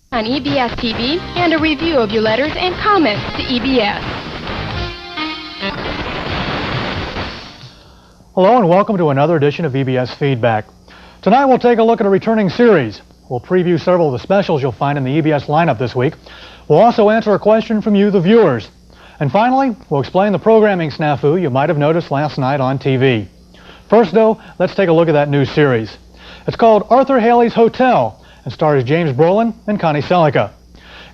on EBS TV and a review of your letters and comments to EBS. Hello and welcome to another edition of EBS Feedback. Tonight we'll take a look at a returning series. We'll preview several of the specials you'll find in the EBS lineup this week. We'll also answer a question from you, the viewers. And finally, we'll explain the programming snafu you might have noticed last night on TV. First though, let's take a look at that new series. It's called Arthur Haley's Hotel and stars James Brolin and Connie Sellecca.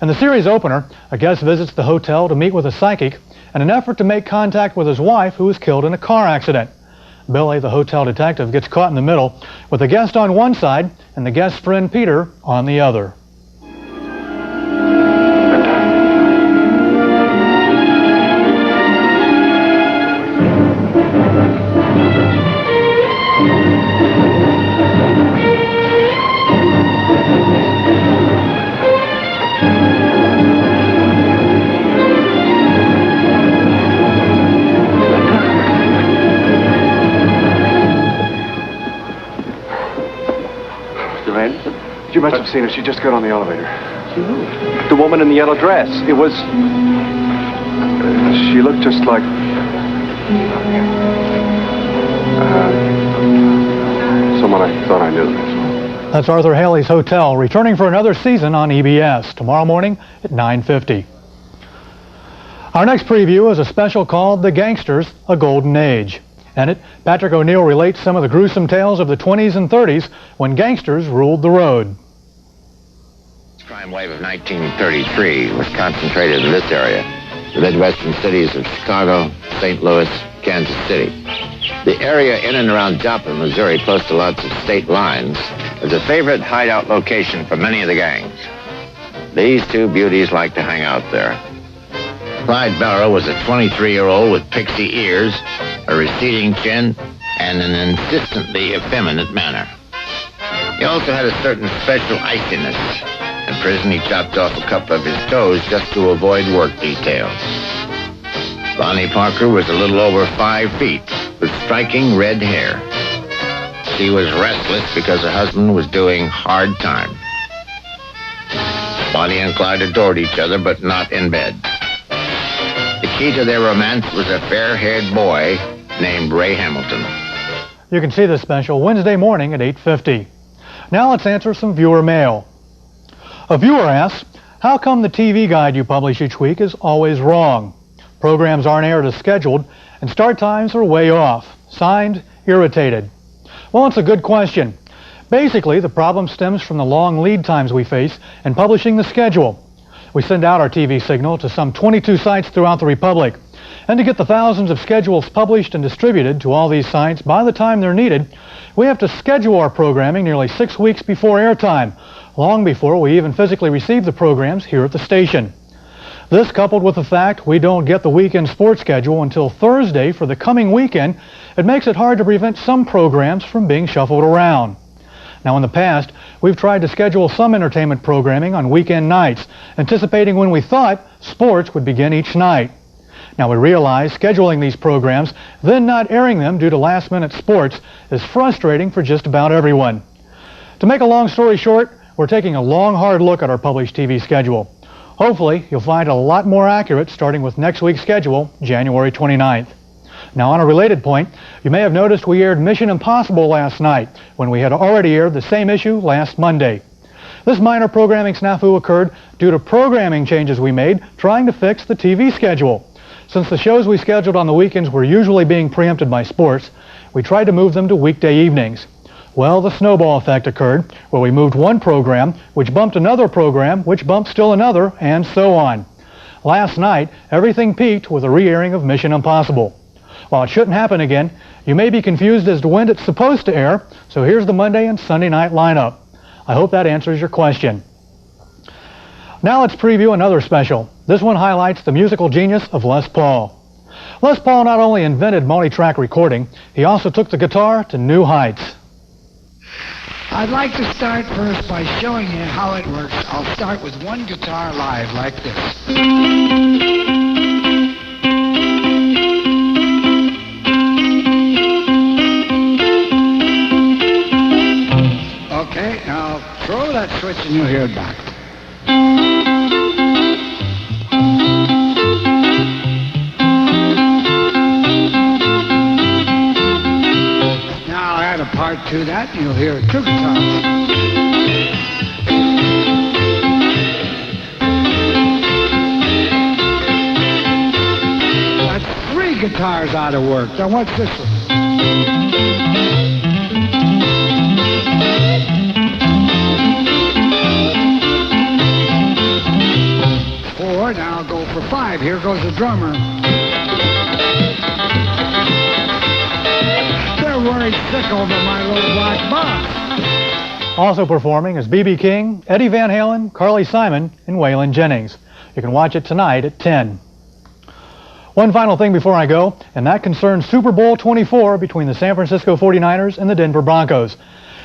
In the series opener, a guest visits the hotel to meet with a psychic in an effort to make contact with his wife who was killed in a car accident. Billy, the hotel detective, gets caught in the middle with the guest on one side and the guest's friend Peter on the other. You must have seen her. She just got on the elevator. She moved. The woman in the yellow dress. It was... she looked just like... someone I thought I knew. That's Arthur Haley's Hotel, returning for another season on EBS, tomorrow morning at 9:50. Our next preview is a special called The Gangsters, A Golden Age. In it, Patrick O'Neill relates some of the gruesome tales of the 20s and 30s when gangsters ruled the road. The crime wave of 1933 was concentrated in this area, the Midwestern cities of Chicago, St. Louis, Kansas City. The area in and around Joplin, Missouri, close to lots of state lines, is a favorite hideout location for many of the gangs. These two beauties like to hang out there. Clyde Barrow was a 23-year-old with pixie ears, a receding chin, and an insistently effeminate manner. He also had a certain special iciness. In prison, he chopped off a couple of his toes just to avoid work details. Bonnie Parker was a little over 5 feet, with striking red hair. She was restless because her husband was doing hard time. Bonnie and Clyde adored each other, but not in bed. The key to their romance was a fair-haired boy named Ray Hamilton. You can see this special Wednesday morning at 8:50. Now let's answer some viewer mail. A viewer asks, how come the TV guide you publish each week is always wrong? Programs aren't aired as scheduled, and start times are way off. Signed, Irritated. Well, it's a good question. Basically, the problem stems from the long lead times we face in publishing the schedule. We send out our TV signal to some 22 sites throughout the Republic. And to get the thousands of schedules published and distributed to all these sites by the time they're needed, we have to schedule our programming nearly 6 weeks before airtime, long before we even physically receive the programs here at the station. This, coupled with the fact we don't get the weekend sports schedule until Thursday for the coming weekend, it makes it hard to prevent some programs from being shuffled around. Now, in the past, we've tried to schedule some entertainment programming on weekend nights, anticipating when we thought sports would begin each night. Now, we realize scheduling these programs, then not airing them due to last-minute sports, is frustrating for just about everyone. To make a long story short, we're taking a long, hard look at our published TV schedule. Hopefully, you'll find it a lot more accurate starting with next week's schedule, January 29th. Now, on a related point, you may have noticed we aired Mission Impossible last night when we had already aired the same issue last Monday. This minor programming snafu occurred due to programming changes we made trying to fix the TV schedule. Since the shows we scheduled on the weekends were usually being preempted by sports, we tried to move them to weekday evenings. Well, the snowball effect occurred, where we moved one program, which bumped another program, which bumped still another, and so on. Last night, everything peaked with a re-airing of Mission Impossible. While it shouldn't happen again, you may be confused as to when it's supposed to air, so here's the Monday and Sunday night lineup. I hope that answers your question. Now let's preview another special. This one highlights the musical genius of Les Paul. Les Paul not only invented multi-track recording, he also took the guitar to new heights. I'd like to start first by showing you how it works. I'll start with one guitar live like this. Okay, now throw that switch and you'll hear it back. to that, and you'll hear 2 guitars. That's 3 guitars out of work. Now what's this one? Now I'll go for 5. Here goes the drummer. They're worried sick over my little black box. Also performing is B.B. King, Eddie Van Halen, Carly Simon, and Waylon Jennings. You can watch it tonight at 10. One final thing before I go, and that concerns Super Bowl 24 between the San Francisco 49ers and the Denver Broncos.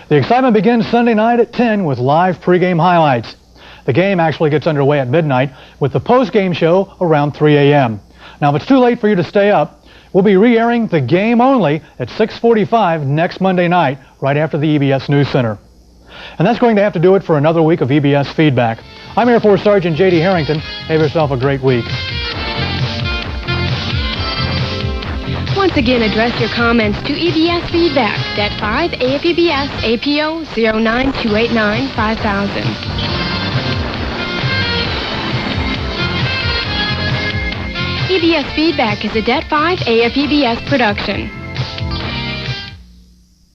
The excitement begins Sunday night at 10 with live pregame highlights. The game actually gets underway at midnight with the post-game show around 3 a.m. Now, if it's too late for you to stay up, we'll be re-airing the game only at 6:45 next Monday night, right after the EBS News Center. And that's going to have to do it for another week of EBS Feedback. I'm Air Force Sergeant J.D. Harrington. Have yourself a great week. Once again, address your comments to EBS Feedback, Det 5 AFEBS APO 09289 5000. EBS Feedback is a Det 5 AFEBS production.